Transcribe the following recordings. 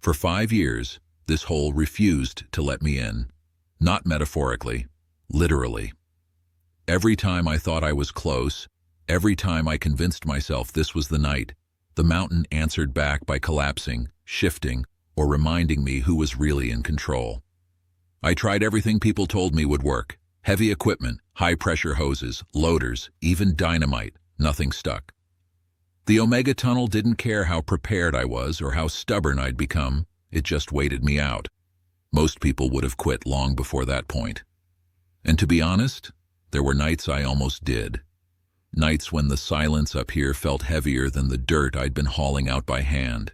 For 5 years, this hole refused to let me in. Not metaphorically, literally. Every time I thought I was close, every time I convinced myself this was the night, the mountain answered back by collapsing, shifting, or reminding me who was really in control. I tried everything people told me would work. Heavy equipment, high-pressure hoses, loaders, even dynamite. Nothing stuck. The Omega Tunnel didn't care how prepared I was or how stubborn I'd become. It just waited me out. Most people would have quit long before that point. And to be honest, there were nights I almost did. Nights when the silence up here felt heavier than the dirt I'd been hauling out by hand.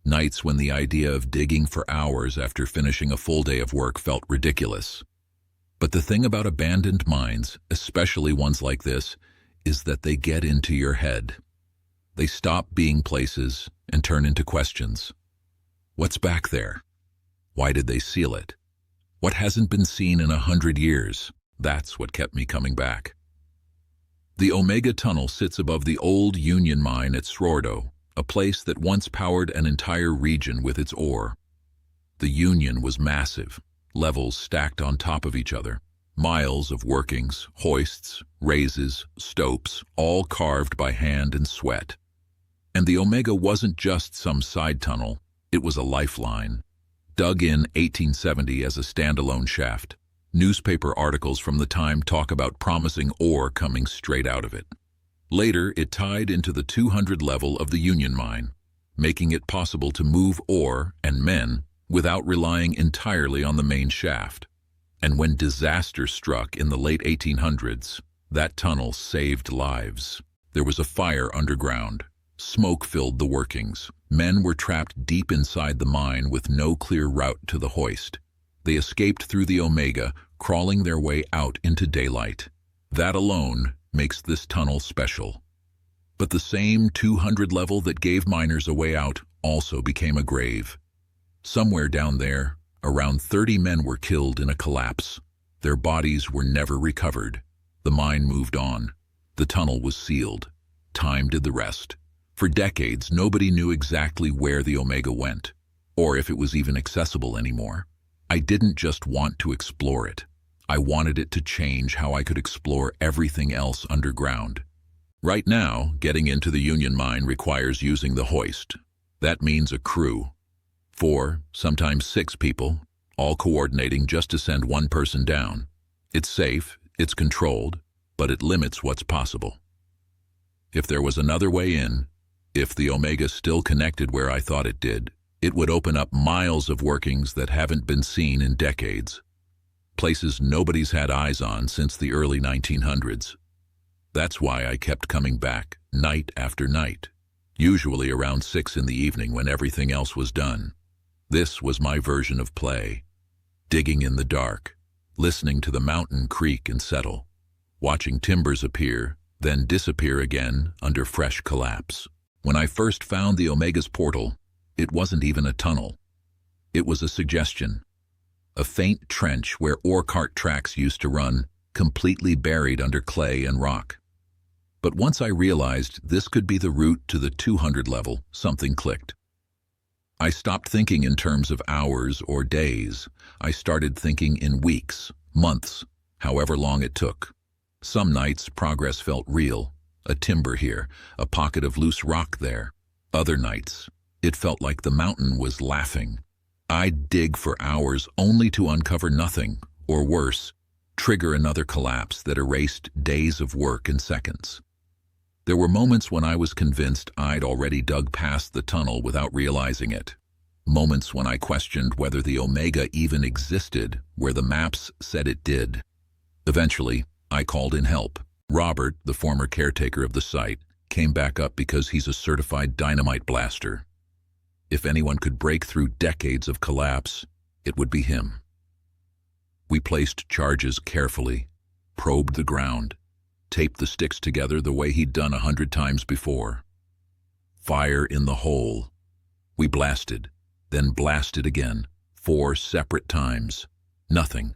Nights when the idea of digging for hours after finishing a full day of work felt ridiculous. But the thing about abandoned mines, especially ones like this, is that they get into your head. They stop being places and turn into questions. What's back there? Why did they seal it? What hasn't been seen in 100 years? That's what kept me coming back. The Omega Tunnel sits above the old Union Mine at Cerro Gordo, a place that once powered an entire region with its ore. The Union was massive, levels stacked on top of each other. Miles of workings, hoists, raises, stopes, all carved by hand and sweat. And the Omega wasn't just some side tunnel, it was a lifeline. Dug in 1870 as a standalone shaft, newspaper articles from the time talk about promising ore coming straight out of it. Later, it tied into the 200 level of the Union Mine, making it possible to move ore and men without relying entirely on the main shaft. And when disaster struck in the late 1800s, that tunnel saved lives. There was a fire underground. Smoke filled the workings. Men were trapped deep inside the mine with no clear route to the hoist. They escaped through the Omega, crawling their way out into daylight. That alone makes this tunnel special. But the same 200 level that gave miners a way out also became a grave. Somewhere down there, around 30 men were killed in a collapse. Their bodies were never recovered. The mine moved on. The tunnel was sealed. Time did the rest. For decades, nobody knew exactly where the Omega went, or if it was even accessible anymore. I didn't just want to explore it. I wanted it to change how I could explore everything else underground. Right now, getting into the Union Mine requires using the hoist. That means a crew. 4, sometimes 6 people, all coordinating just to send one person down. It's safe, it's controlled, but it limits what's possible. If there was another way in, if the Omega still connected where I thought it did, it would open up miles of workings that haven't been seen in decades. Places nobody's had eyes on since the early 1900s. That's why I kept coming back, night after night, usually around 6 in the evening when everything else was done. This was my version of play. Digging in the dark, listening to the mountain creak and settle, watching timbers appear, then disappear again under fresh collapse. When I first found the Omega's portal, it wasn't even a tunnel. It was a suggestion. A faint trench where ore cart tracks used to run, completely buried under clay and rock. But once I realized this could be the route to the 200 level, something clicked. I stopped thinking in terms of hours or days. I started thinking in weeks, months, however long it took. Some nights, progress felt real. A timber here, a pocket of loose rock there. Other nights, it felt like the mountain was laughing. I'd dig for hours only to uncover nothing, or worse, trigger another collapse that erased days of work in seconds. There were moments when I was convinced I'd already dug past the tunnel without realizing it. Moments when I questioned whether the Omega even existed where the maps said it did. Eventually, I called in help. Robert, the former caretaker of the site, came back up because he's a certified dynamite blaster. If anyone could break through decades of collapse, it would be him. We placed charges carefully, probed the ground, taped the sticks together the way he'd done 100 times before. Fire in the hole. We blasted, then blasted again, 4 separate times. Nothing.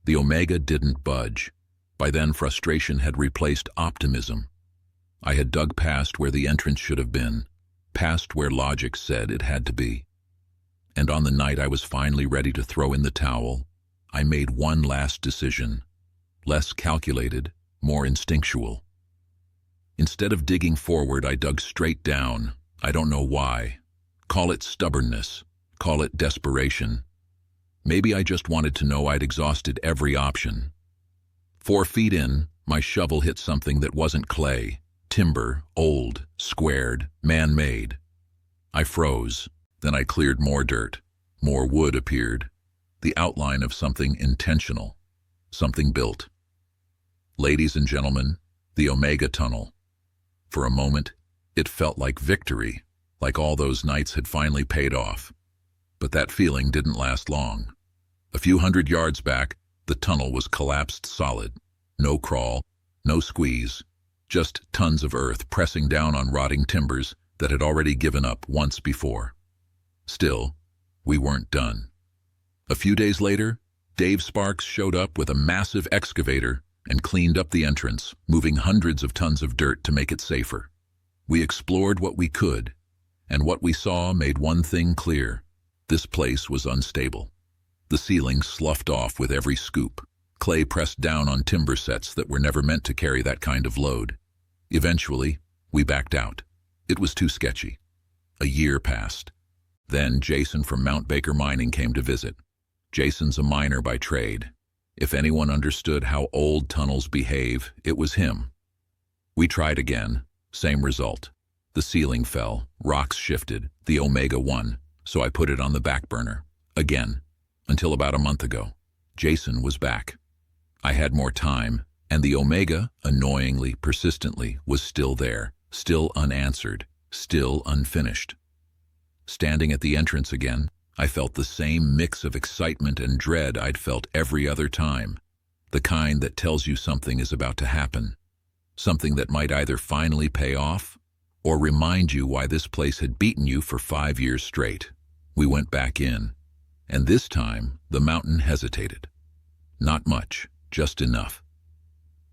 The Omega didn't budge. By then, frustration had replaced optimism. I had dug past where the entrance should have been, past where logic said it had to be. And on the night I was finally ready to throw in the towel, I made one last decision. Less calculated, more instinctual. Instead of digging forward, I dug straight down. I don't know why. Call it stubbornness. Call it desperation. Maybe I just wanted to know I'd exhausted every option. 4 feet in, my shovel hit something that wasn't clay. Timber, old, squared, man-made. I froze. Then I cleared more dirt. More wood appeared. The outline of something intentional. Something built. Ladies and gentlemen, the Omega Tunnel. For a moment, it felt like victory, like all those nights had finally paid off. But that feeling didn't last long. A few hundred yards back, the tunnel was collapsed solid. No crawl, no squeeze, just tons of earth pressing down on rotting timbers that had already given up once before. Still, we weren't done. A few days later, Dave Sparks showed up with a massive excavator and cleaned up the entrance, moving hundreds of tons of dirt to make it safer. We explored what we could, and what we saw made one thing clear. This place was unstable. The ceiling sloughed off with every scoop. Clay pressed down on timber sets that were never meant to carry that kind of load. Eventually, we backed out. It was too sketchy. A year passed. Then Jason from Mount Baker Mining came to visit. Jason's a miner by trade. If anyone understood how old tunnels behave, it was him. We tried again. Same result. The ceiling fell, rocks shifted, the Omega won, so I put it on the back burner. Again. Until about a month ago. Jason was back. I had more time, and the Omega, annoyingly, persistently, was still there, still unanswered, still unfinished. Standing at the entrance again, I felt the same mix of excitement and dread I'd felt every other time. The kind that tells you something is about to happen. Something that might either finally pay off, or remind you why this place had beaten you for 5 years straight. We went back in, and this time the mountain hesitated. Not much, just enough.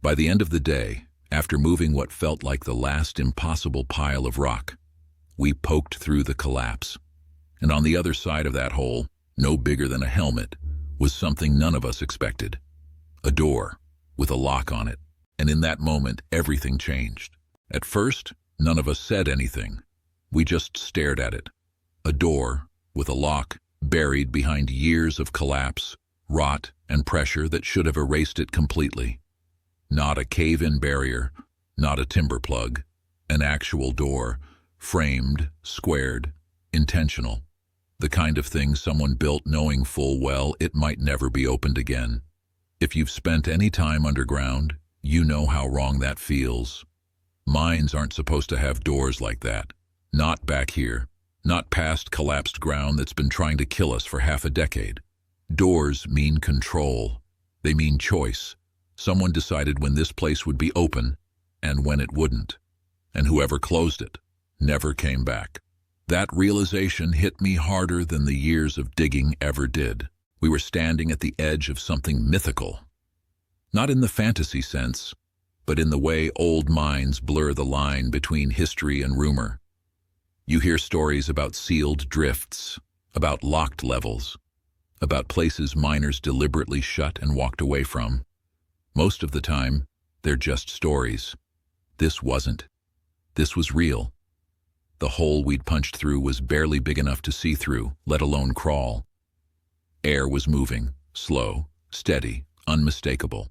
By the end of the day, after moving what felt like the last impossible pile of rock, we poked through the collapse. And on the other side of that hole, no bigger than a helmet, was something none of us expected. A door, with a lock on it. And in that moment, everything changed. At first, none of us said anything. We just stared at it. A door, with a lock, buried behind years of collapse, rot, and pressure that should have erased it completely. Not a cave-in barrier, not a timber plug. An actual door, framed, squared, intentional. The kind of thing someone built knowing full well it might never be opened again. If you've spent any time underground, you know how wrong that feels. Mines aren't supposed to have doors like that. Not back here. Not past collapsed ground that's been trying to kill us for half a decade. Doors mean control. They mean choice. Someone decided when this place would be open and when it wouldn't. And whoever closed it never came back. That realization hit me harder than the years of digging ever did. We were standing at the edge of something mythical. Not in the fantasy sense, but in the way old mines blur the line between history and rumor. You hear stories about sealed drifts, about locked levels, about places miners deliberately shut and walked away from. Most of the time, they're just stories. This wasn't. This was real. The hole we'd punched through was barely big enough to see through, let alone crawl. Air was moving, slow, steady, unmistakable.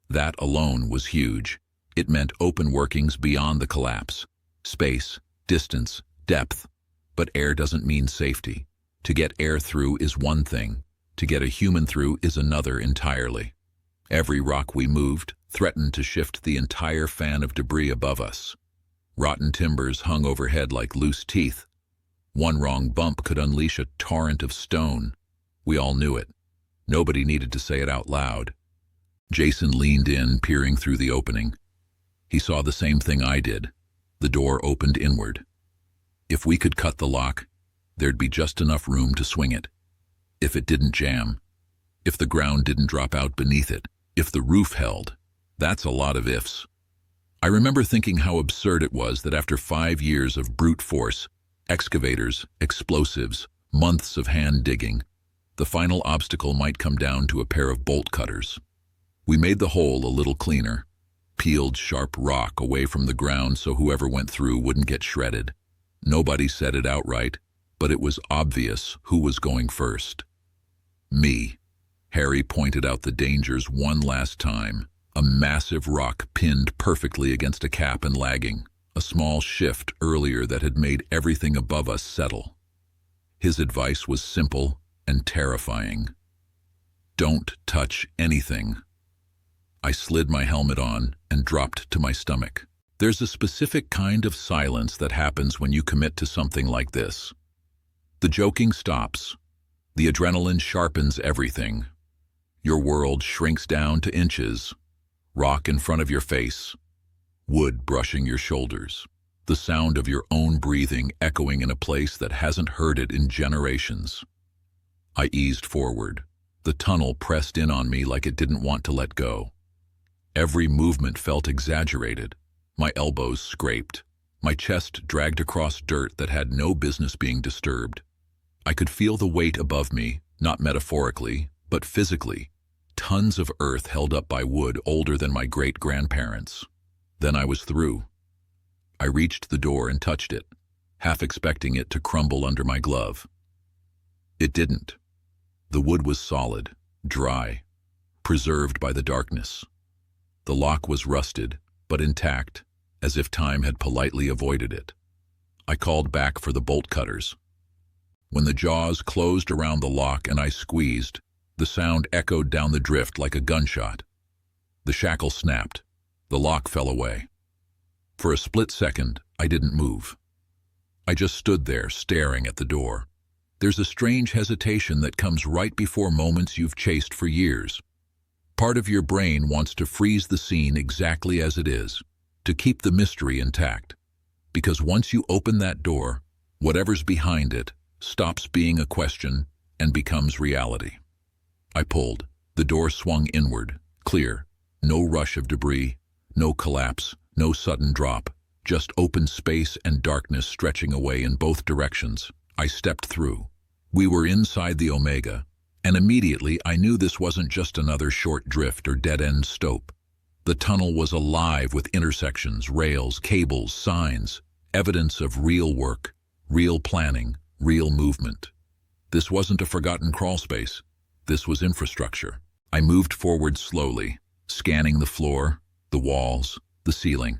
That alone was huge. It meant open workings beyond the collapse. Space, distance, depth. But air doesn't mean safety. To get air through is one thing. To get a human through is another entirely. Every rock we moved threatened to shift the entire fan of debris above us. Rotten timbers hung overhead like loose teeth. One wrong bump could unleash a torrent of stone. We all knew it. Nobody needed to say it out loud. Jason leaned in, peering through the opening. He saw the same thing I did. The door opened inward. If we could cut the lock, there'd be just enough room to swing it. If it didn't jam, if the ground didn't drop out beneath it, if the roof held, that's a lot of ifs. I remember thinking how absurd it was that after 5 years of brute force, excavators, explosives, Months of hand digging. The final obstacle might come down to a pair of bolt cutters. We made the hole a little cleaner, peeled sharp rock away from the ground so whoever went through wouldn't get shredded. Nobody said it outright, but it was obvious who was going first. Me. Harry pointed out the dangers one last time. A massive rock pinned perfectly against a cap and lagging. A small shift earlier that had made everything above us settle. His advice was simple and terrifying. Don't touch anything. I slid my helmet on and dropped to my stomach. There's a specific kind of silence that happens when you commit to something like this. The joking stops. The adrenaline sharpens everything. Your world shrinks down to inches. Rock in front of your face. Wood brushing your shoulders. The sound of your own breathing echoing in a place that hasn't heard it in generations. I eased forward. The tunnel pressed in on me like it didn't want to let go. Every movement felt exaggerated. My elbows scraped. My chest dragged across dirt that had no business being disturbed. I could feel the weight above me, not metaphorically, but physically. Tons of earth held up by wood older than my great-grandparents. Then I was through. I reached the door and touched it, half expecting it to crumble under my glove. It didn't. The wood was solid, dry, preserved by the darkness. The lock was rusted, but intact, as if time had politely avoided it. I called back for the bolt cutters. When the jaws closed around the lock and I squeezed, the sound echoed down the drift like a gunshot. The shackle snapped. The lock fell away. For a split second, I didn't move. I just stood there, staring at the door. There's a strange hesitation that comes right before moments you've chased for years. Part of your brain wants to freeze the scene exactly as it is, to keep the mystery intact. Because once you open that door, whatever's behind it stops being a question and becomes reality. I pulled. The door swung inward, clear. No rush of debris, no collapse, no sudden drop, just open space and darkness stretching away in both directions. I stepped through. We were inside the Omega, and immediately I knew this wasn't just another short drift or dead-end stope. The tunnel was alive with intersections, rails, cables, signs, evidence of real work, real planning, real movement. This wasn't a forgotten crawl space. This was infrastructure. I moved forward slowly, scanning the floor, the walls, the ceiling.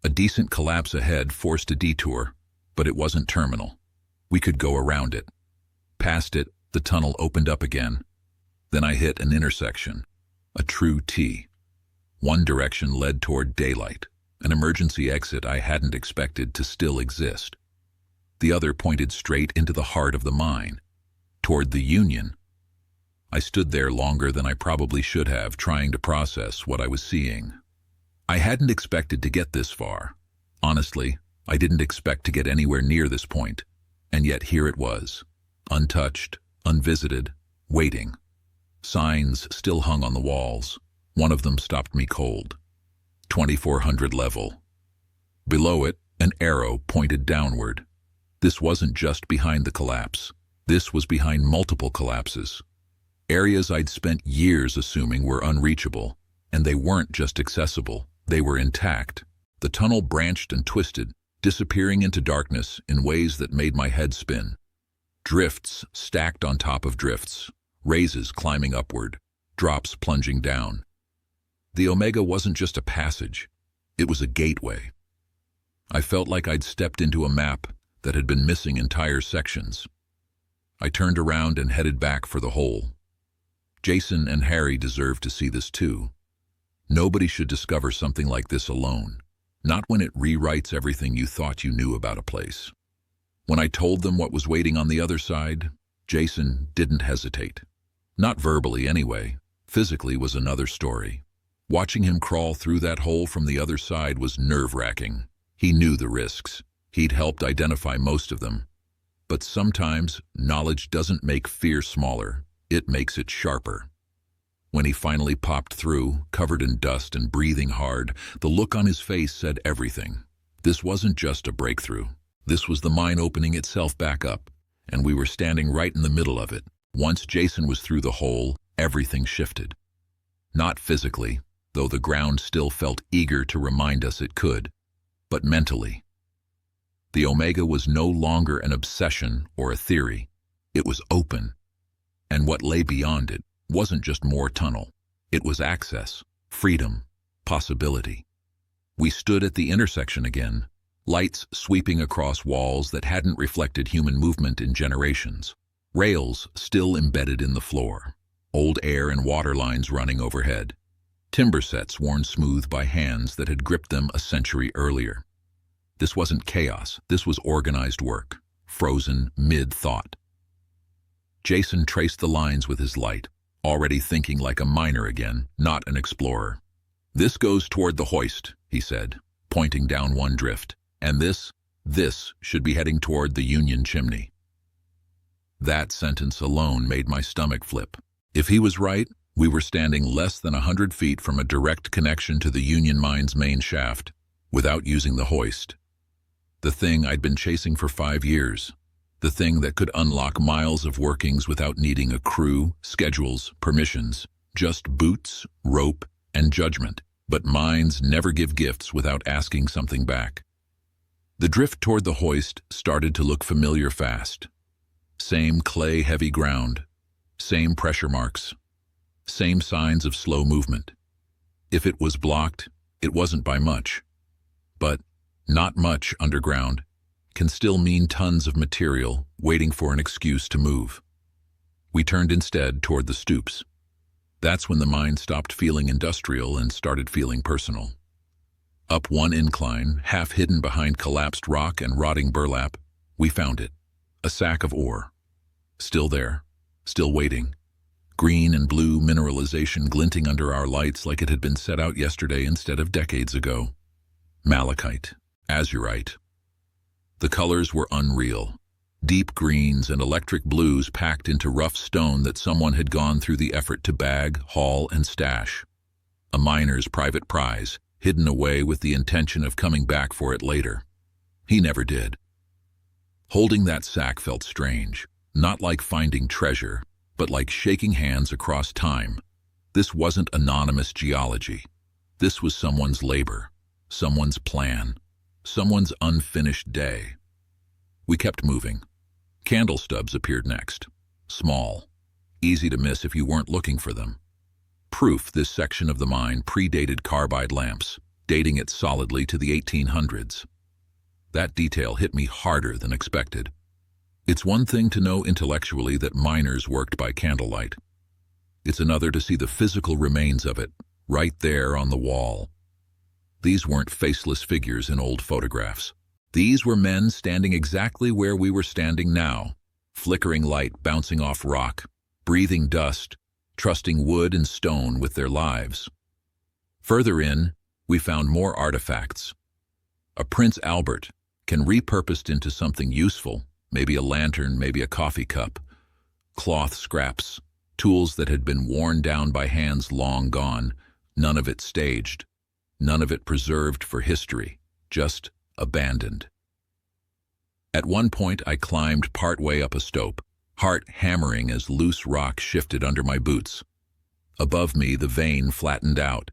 A decent collapse ahead forced a detour, but it wasn't terminal. We could go around it. Past it, the tunnel opened up again. Then I hit an intersection, a true T. One direction led toward daylight, an emergency exit I hadn't expected to still exist. The other pointed straight into the heart of the mine, toward the Union. I stood there longer than I probably should have, trying to process what I was seeing. I hadn't expected to get this far. Honestly, I didn't expect to get anywhere near this point, and yet here it was, untouched, unvisited, waiting. Signs still hung on the walls. One of them stopped me cold. 2400 level. Below it, an arrow pointed downward. This wasn't just behind the collapse. This was behind multiple collapses. Areas I'd spent years assuming were unreachable, and they weren't just accessible, they were intact. The tunnel branched and twisted, disappearing into darkness in ways that made my head spin. Drifts stacked on top of drifts, raises climbing upward, drops plunging down. The Omega wasn't just a passage, it was a gateway. I felt like I'd stepped into a map that had been missing entire sections. I turned around and headed back for the hole. Jason and Harry deserved to see this too. Nobody should discover something like this alone, not when it rewrites everything you thought you knew about a place. When I told them what was waiting on the other side, Jason didn't hesitate. Not verbally anyway, physically was another story. Watching him crawl through that hole from the other side was nerve-wracking. He knew the risks. He'd helped identify most of them. But sometimes knowledge doesn't make fear smaller. It makes it sharper. When he finally popped through, covered in dust and breathing hard, the look on his face said everything. This wasn't just a breakthrough. This was the mine opening itself back up, and we were standing right in the middle of it. Once Jason was through the hole, everything shifted. Not physically, though the ground still felt eager to remind us it could, but mentally. The Omega was no longer an obsession or a theory. It was open, and what lay beyond it wasn't just more tunnel. It was access, freedom, possibility. We stood at the intersection again, lights sweeping across walls that hadn't reflected human movement in generations, rails still embedded in the floor, old air and water lines running overhead, timber sets worn smooth by hands that had gripped them a century earlier. This wasn't chaos, this was organized work, frozen mid-thought. Jason traced the lines with his light, already thinking like a miner again, not an explorer. "This goes toward the hoist," he said, pointing down one drift, "and this should be heading toward the Union chimney." That sentence alone made my stomach flip. If he was right, we were standing less than 100 feet from a direct connection to the Union mine's main shaft, without using the hoist. The thing I'd been chasing for 5 years. The thing that could unlock miles of workings without needing a crew, schedules, permissions. Just boots, rope, and judgment. But mines never give gifts without asking something back. The drift toward the hoist started to look familiar fast. Same clay-heavy ground. Same pressure marks. Same signs of slow movement. If it was blocked, it wasn't by much. But not much underground can still mean tons of material waiting for an excuse to move. We turned instead toward the stoops. That's when the mine stopped feeling industrial and started feeling personal. Up one incline, half hidden behind collapsed rock and rotting burlap, we found it. A sack of ore. Still there, still waiting. Green and blue mineralization glinting under our lights like it had been set out yesterday instead of decades ago. Malachite. Azurite. The colors were unreal. Deep greens and electric blues packed into rough stone that someone had gone through the effort to bag, haul, and stash. A miner's private prize, hidden away with the intention of coming back for it later. He never did. Holding that sack felt strange, not like finding treasure, but like shaking hands across time. This wasn't anonymous geology. This was someone's labor, someone's plan. Someone's unfinished day. We kept moving. Candle stubs appeared next. Small. Easy to miss if you weren't looking for them. Proof this section of the mine predated carbide lamps, dating it solidly to the 1800s. That detail hit me harder than expected. It's one thing to know intellectually that miners worked by candlelight. It's another to see the physical remains of it, right there on the wall. These weren't faceless figures in old photographs. These were men standing exactly where we were standing now, flickering light bouncing off rock, breathing dust, trusting wood and stone with their lives. Further in, we found more artifacts. A Prince Albert, can repurposed into something useful, maybe a lantern, maybe a coffee cup. Cloth scraps, tools that had been worn down by hands long gone, none of it staged. None of it preserved for history, just abandoned. At one point, I climbed partway up a stope, heart hammering as loose rock shifted under my boots. Above me, the vein flattened out,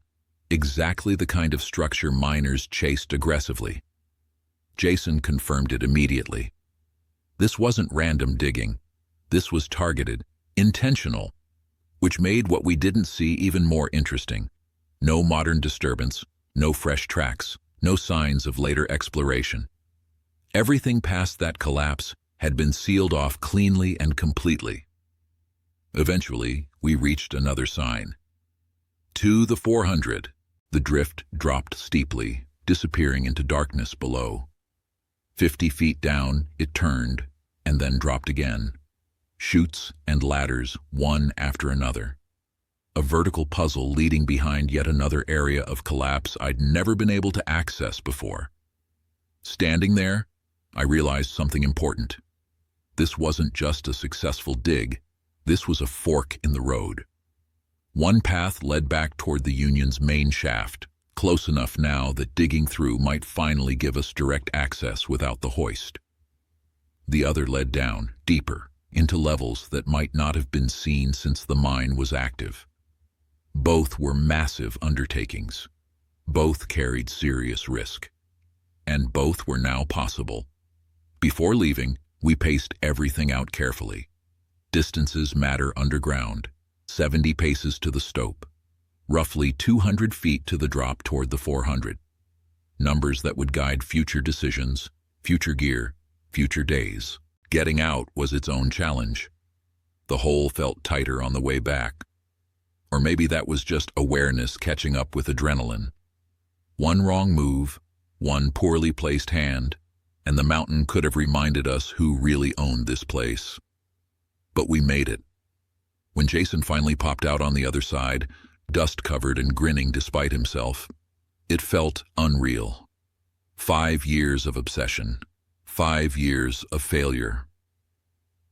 exactly the kind of structure miners chased aggressively. Jason confirmed it immediately. This wasn't random digging. This was targeted, intentional, which made what we didn't see even more interesting. No modern disturbance. No fresh tracks, no signs of later exploration. Everything past that collapse had been sealed off cleanly and completely. Eventually, we reached another sign. To the 400, the drift dropped steeply, disappearing into darkness below. 50 feet down, it turned, and then dropped again. Chutes and ladders, one after another. A vertical puzzle leading behind yet another area of collapse I'd never been able to access before. Standing there, I realized something important. This wasn't just a successful dig. This was a fork in the road. One path led back toward the Union's main shaft, close enough now that digging through might finally give us direct access without the hoist. The other led down, deeper, into levels that might not have been seen since the mine was active. Both were massive undertakings. Both carried serious risk. And both were now possible. Before leaving, we paced everything out carefully. Distances matter underground, 70 paces to the stope, roughly 200 feet to the drop toward the 400. Numbers that would guide future decisions, future gear, future days. Getting out was its own challenge. The hole felt tighter on the way back. Or maybe that was just awareness catching up with adrenaline. One wrong move, one poorly placed hand, and the mountain could have reminded us who really owned this place. But we made it. When Jason finally popped out on the other side, dust-covered and grinning despite himself, it felt unreal. 5 years of obsession, 5 years of failure.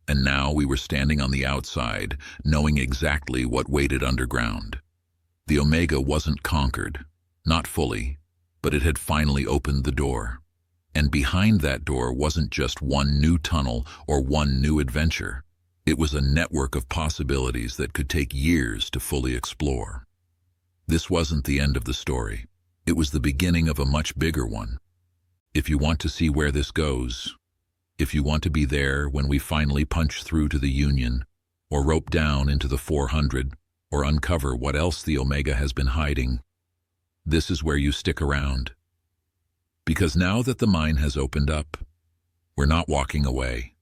And now we were standing on the outside, knowing exactly what waited underground. The Omega wasn't conquered, not fully, but it had finally opened the door. And behind that door wasn't just one new tunnel or one new adventure. It was a network of possibilities that could take years to fully explore. This wasn't the end of the story. It was the beginning of a much bigger one. If you want to see where this goes, if you want to be there when we finally punch through to the Union, or rope down into the 400, or uncover what else the Omega has been hiding, this is where you stick around. Because now that the mine has opened up, we're not walking away.